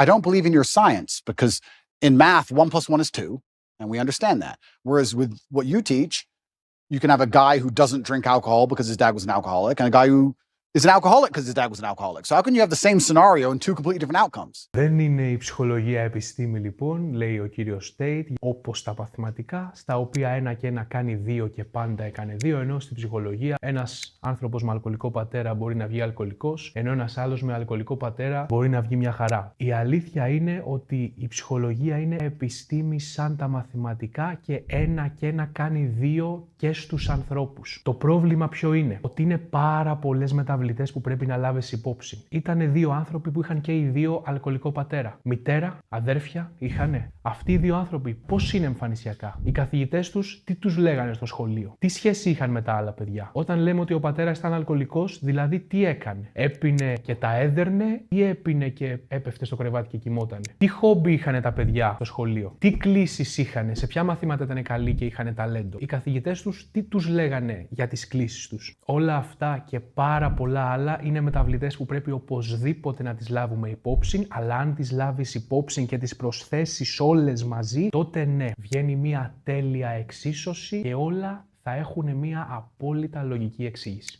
I don't believe in your science, because in math, 1 + 1 is 2, and we understand that. Whereas with what you teach, you can have a guy who doesn't drink alcohol because his dad was an alcoholic, and a guy who is an alcoholic because his dad was an alcoholic. So how can you have the same scenario and two completely different outcomes? Δεν είναι η ψυχολογία επιστήμη λοιπόν, λέει ο κύριος Στέιτ, όπως τα μαθηματικά, στα οποία 1 και 1 κάνει 2 και πάντα έκανε 2, ενώ στην ψυχολογία ένας άνθρωπος με αλκοολικό πατέρα μπορεί να βγει αλκοολικός, ενώ ένας άλλος με αλκοολικό πατέρα μπορεί να βγει μια χαρά. Η αλήθεια είναι ότι η ψυχολογία είναι επιστήμη σαν τα μαθηματικά και 1 και 1 κάνει 2 και στους ανθρώπους. Το πρόβλημα ποιο είναι? Ότι είναι πάρα πολλές μεταβλητές που πρέπει να λάβεις υπόψη. Ήτανε 2 άνθρωποι που είχαν και οι 2 αλκοολικό πατέρα. Μητέρα, αδέρφια είχανε. Αυτοί οι 2 άνθρωποι πώς είναι εμφανισιακά? Οι καθηγητές τους τι τους λέγανε στο σχολείο? Τι σχέση είχαν με τα άλλα παιδιά? Όταν λέμε ότι ο πατέρας ήταν αλκοολικός, δηλαδή τι έκανε? Έπινε και τα έδερνε ή έπινε και έπεφτε στο κρεβάτι και κοιμότανε? Τι χόμπι είχαν τα παιδιά στο σχολείο? Τι κλήσεις είχαν? Σε ποια μαθήματα ήταν καλοί και είχαν ταλέντο? Οι καθηγητές τους τι τους λέγανε για τις κλήσεις τους? Όλα αυτά και πάρα πολλά άλλα είναι μεταβλητές που πρέπει οπωσδήποτε να τις λάβουμε υπόψη, αλλά αν τις λάβεις υπόψη και τις προσθέσεις όλες μαζί, τότε ναι, βγαίνει μια τέλεια εξίσωση και όλα θα έχουν μια απόλυτα λογική εξήγηση.